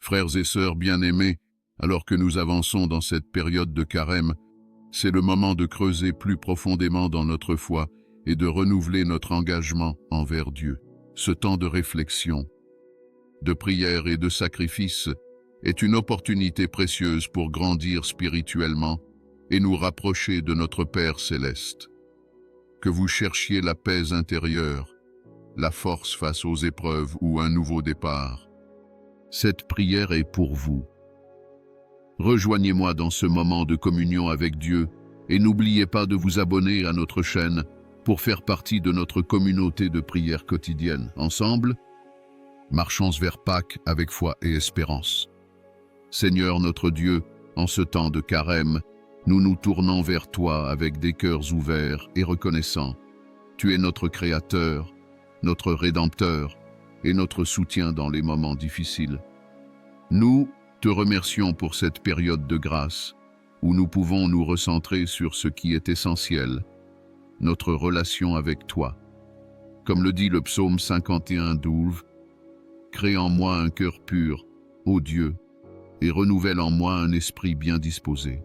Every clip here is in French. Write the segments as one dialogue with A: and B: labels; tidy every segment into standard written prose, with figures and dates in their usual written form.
A: Frères et sœurs bien-aimés, alors que nous avançons dans cette période de carême, c'est le moment de creuser plus profondément dans notre foi et de renouveler notre engagement envers Dieu. Ce temps de réflexion, de prière et de sacrifice est une opportunité précieuse pour grandir spirituellement et nous rapprocher de notre Père céleste. Que vous cherchiez la paix intérieure, la force face aux épreuves ou un nouveau départ, cette prière est pour vous. Rejoignez-moi dans ce moment de communion avec Dieu et n'oubliez pas de vous abonner à notre chaîne pour faire partie de notre communauté de prière quotidienne. Ensemble, marchons vers Pâques avec foi et espérance. Seigneur notre Dieu, en ce temps de carême, nous nous tournons vers toi avec des cœurs ouverts et reconnaissants. Tu es notre Créateur, notre Rédempteur et notre soutien dans les moments difficiles. Nous te remercions pour cette période de grâce où nous pouvons nous recentrer sur ce qui est essentiel, notre relation avec toi. Comme le dit le psaume 51:12, « Crée en moi un cœur pur, ô Dieu, et renouvelle en moi un esprit bien disposé. »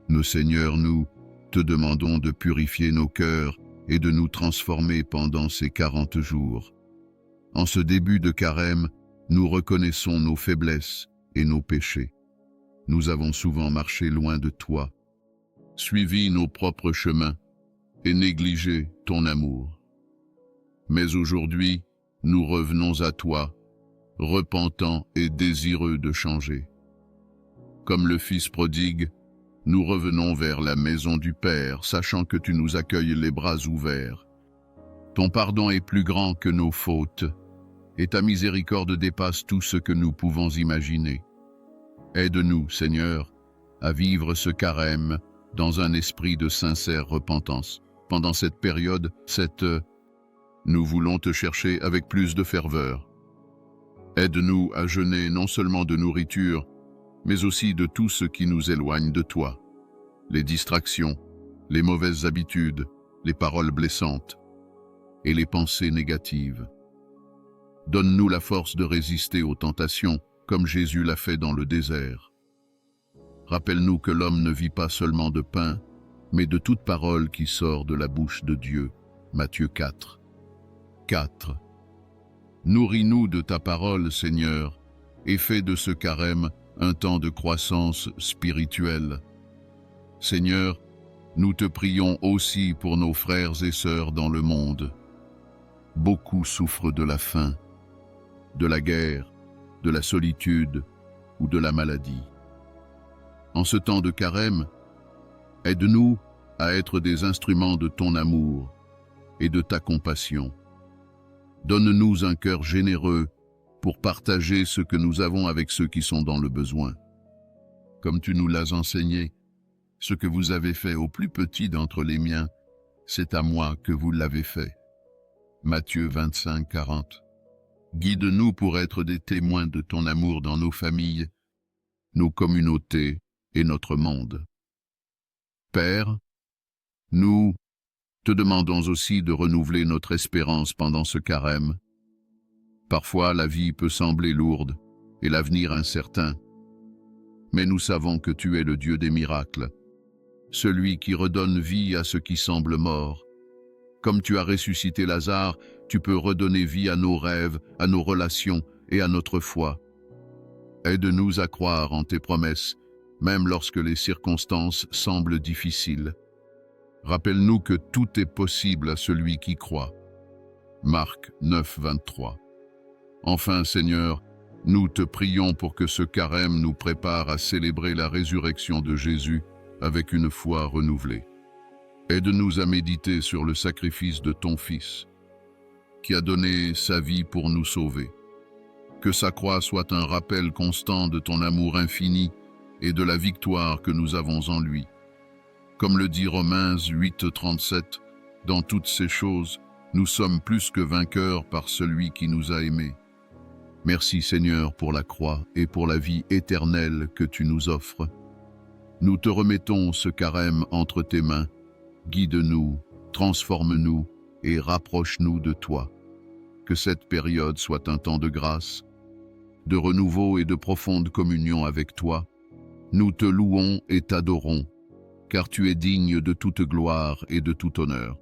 A: Nos Seigneurs, nous te demandons de purifier nos cœurs et de nous transformer pendant ces 40 jours. En ce début de carême, nous reconnaissons nos faiblesses et nos péchés. Nous avons souvent marché loin de toi, suivi nos propres chemins et négligé ton amour. Mais aujourd'hui, nous revenons à toi, repentants et désireux de changer. Comme le Fils prodigue, nous revenons vers la maison du Père, sachant que tu nous accueilles les bras ouverts. Ton pardon est plus grand que nos fautes, et ta miséricorde dépasse tout ce que nous pouvons imaginer. Aide-nous, Seigneur, à vivre ce carême dans un esprit de sincère repentance. Pendant cette période, nous voulons te chercher avec plus de ferveur. Aide-nous à jeûner non seulement de nourriture, mais aussi de tout ce qui nous éloigne de toi. Les distractions, les mauvaises habitudes, les paroles blessantes et les pensées négatives. Donne-nous la force de résister aux tentations, comme Jésus l'a fait dans le désert. Rappelle-nous que l'homme ne vit pas seulement de pain, mais de toute parole qui sort de la bouche de Dieu. Matthieu 4. 4. Nourris-nous de ta parole, Seigneur, et fais de ce carême un temps de croissance spirituelle. Seigneur, nous te prions aussi pour nos frères et sœurs dans le monde. Beaucoup souffrent de la faim, de la guerre, de la solitude ou de la maladie. En ce temps de carême, aide-nous à être des instruments de ton amour et de ta compassion. Donne-nous un cœur généreux pour partager ce que nous avons avec ceux qui sont dans le besoin. Comme tu nous l'as enseigné, ce que vous avez fait au plus petit d'entre les miens, c'est à moi que vous l'avez fait. Matthieu 25, 40. Guide-nous pour être des témoins de ton amour dans nos familles, nos communautés et notre monde. Père, nous te demandons aussi de renouveler notre espérance pendant ce carême. Parfois, la vie peut sembler lourde et l'avenir incertain. Mais nous savons que tu es le Dieu des miracles, celui qui redonne vie à ce qui semble mort. Comme tu as ressuscité Lazare, tu peux redonner vie à nos rêves, à nos relations et à notre foi. Aide-nous à croire en tes promesses, même lorsque les circonstances semblent difficiles. Rappelle-nous que tout est possible à celui qui croit. Marc 9, 23. Enfin, Seigneur, nous te prions pour que ce carême nous prépare à célébrer la résurrection de Jésus avec une foi renouvelée. Aide-nous à méditer sur le sacrifice de ton Fils, qui a donné sa vie pour nous sauver. Que sa croix soit un rappel constant de ton amour infini et de la victoire que nous avons en lui. Comme le dit Romains 8, 37, « Dans toutes ces choses, nous sommes plus que vainqueurs par celui qui nous a aimés. » Merci Seigneur pour la croix et pour la vie éternelle que tu nous offres. Nous te remettons ce carême entre tes mains. Guide-nous, transforme-nous et rapproche-nous de toi. Que cette période soit un temps de grâce, de renouveau et de profonde communion avec toi. Nous te louons et t'adorons, car tu es digne de toute gloire et de tout honneur.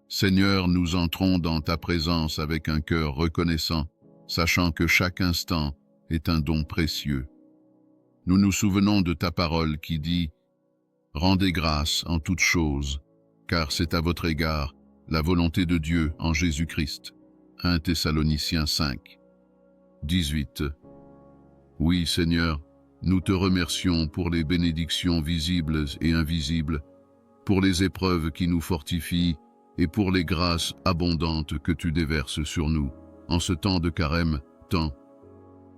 A: Seigneur, nous entrons dans ta présence avec un cœur reconnaissant, sachant que chaque instant est un don précieux. Nous nous souvenons de ta parole qui dit « Rendez grâce en toutes choses, car c'est à votre égard la volonté de Dieu en Jésus-Christ. » 1 Thessaloniciens 5, 18. Oui, Seigneur, nous te remercions pour les bénédictions visibles et invisibles, pour les épreuves qui nous fortifient et pour les grâces abondantes que tu déverses sur nous. En ce temps de carême,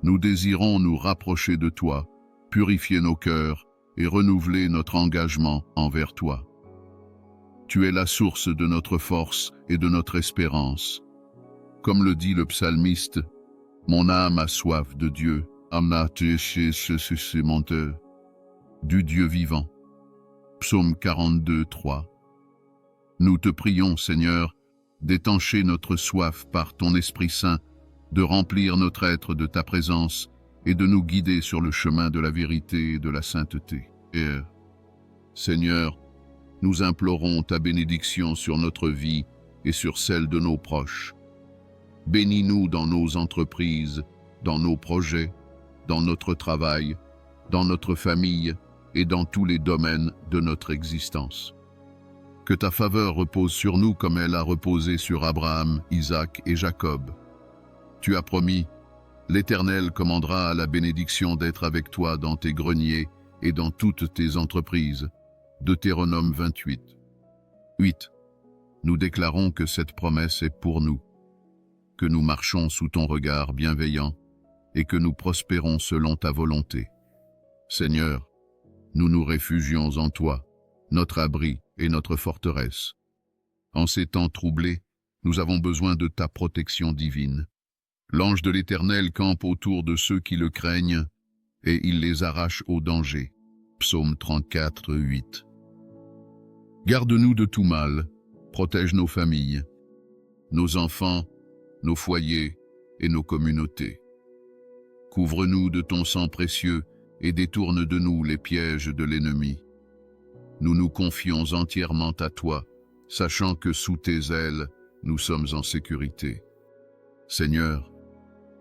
A: nous désirons nous rapprocher de toi, purifier nos cœurs et renouveler notre engagement envers toi. Tu es la source de notre force et de notre espérance. Comme le dit le psalmiste, « Mon âme a soif de Dieu, du Dieu vivant. » Psaume 42, 3. Nous te prions, Seigneur, d'étancher notre soif par ton Esprit Saint, de remplir notre être de ta présence et de nous guider sur le chemin de la vérité et de la sainteté. Seigneur, nous implorons ta bénédiction sur notre vie et sur celle de nos proches. Bénis-nous dans nos entreprises, dans nos projets, dans notre travail, dans notre famille et dans tous les domaines de notre existence. Que ta faveur repose sur nous comme elle a reposé sur Abraham, Isaac et Jacob. Tu as promis, l'Éternel commandera à la bénédiction d'être avec toi dans tes greniers et dans toutes tes entreprises. Deutéronome 28. 8. Nous déclarons que cette promesse est pour nous, que nous marchons sous ton regard bienveillant et que nous prospérons selon ta volonté. Seigneur, nous nous réfugions en toi, notre abri et notre forteresse. En ces temps troublés, nous avons besoin de ta protection divine. L'ange de l'Éternel campe autour de ceux qui le craignent et il les arrache au danger. Psaume 34, 8. Garde-nous de tout mal, protège nos familles, nos enfants, nos foyers et nos communautés. Couvre-nous de ton sang précieux et détourne de nous les pièges de l'ennemi. Nous nous confions entièrement à toi, sachant que sous tes ailes, nous sommes en sécurité. Seigneur,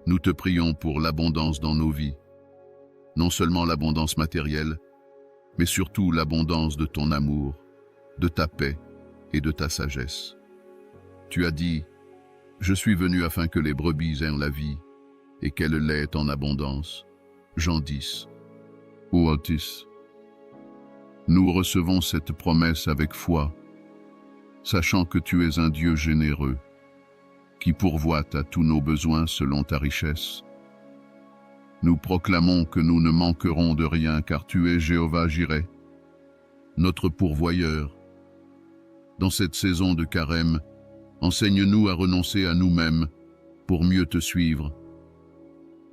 A: nous te prions pour l'abondance dans nos vies, non seulement l'abondance matérielle, mais surtout l'abondance de ton amour, de ta paix et de ta sagesse. Tu as dit, « Je suis venu afin que les brebis aient la vie et qu'elles l'aient en abondance. » Jean 10. Ô Altis, nous recevons cette promesse avec foi, sachant que tu es un Dieu généreux, qui pourvoit à tous nos besoins selon ta richesse. Nous proclamons que nous ne manquerons de rien, car tu es Jéhovah Jireh, notre pourvoyeur. Dans cette saison de carême, enseigne-nous à renoncer à nous-mêmes pour mieux te suivre.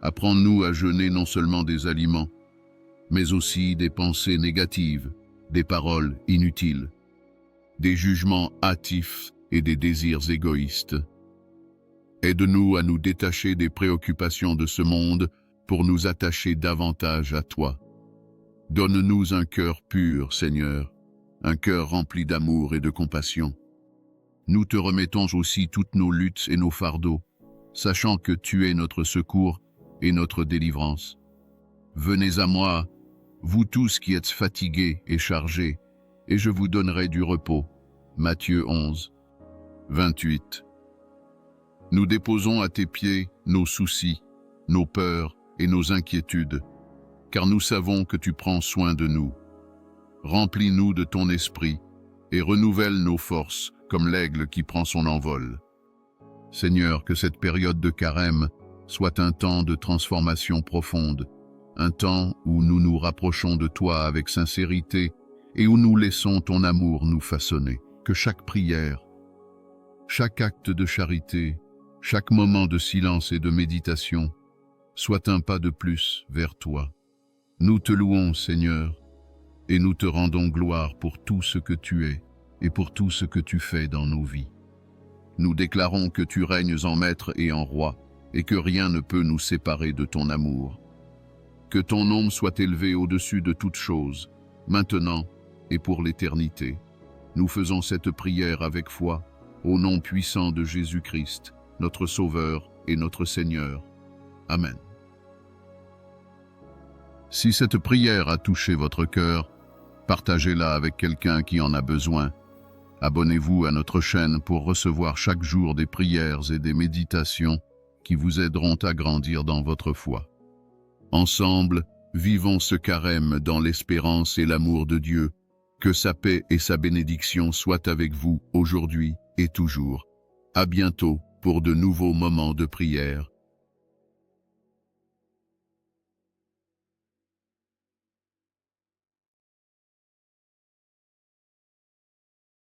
A: Apprends-nous à jeûner non seulement des aliments, mais aussi des pensées négatives, des paroles inutiles, des jugements hâtifs et des désirs égoïstes. Aide-nous à nous détacher des préoccupations de ce monde pour nous attacher davantage à toi. Donne-nous un cœur pur, Seigneur, un cœur rempli d'amour et de compassion. Nous te remettons aussi toutes nos luttes et nos fardeaux, sachant que tu es notre secours et notre délivrance. Venez à moi, vous tous qui êtes fatigués et chargés, et je vous donnerai du repos. Matthieu 11, 28. Nous déposons à tes pieds nos soucis, nos peurs et nos inquiétudes, car nous savons que tu prends soin de nous. Remplis-nous de ton esprit et renouvelle nos forces comme l'aigle qui prend son envol. Seigneur, que cette période de carême soit un temps de transformation profonde, un temps où nous nous rapprochons de toi avec sincérité et où nous laissons ton amour nous façonner. Que chaque prière, chaque acte de charité, chaque moment de silence et de méditation soit un pas de plus vers toi. Nous te louons, Seigneur, et nous te rendons gloire pour tout ce que tu es et pour tout ce que tu fais dans nos vies. Nous déclarons que tu règnes en maître et en roi, et que rien ne peut nous séparer de ton amour. Que ton nom soit élevé au-dessus de toutes choses, maintenant et pour l'éternité. Nous faisons cette prière avec foi, au nom puissant de Jésus-Christ, notre Sauveur et notre Seigneur. Amen. Si cette prière a touché votre cœur, partagez-la avec quelqu'un qui en a besoin. Abonnez-vous à notre chaîne pour recevoir chaque jour des prières et des méditations qui vous aideront à grandir dans votre foi. Ensemble, vivons ce carême dans l'espérance et l'amour de Dieu. Que sa paix et sa bénédiction soient avec vous aujourd'hui et toujours. À bientôt pour de nouveaux moments de prière.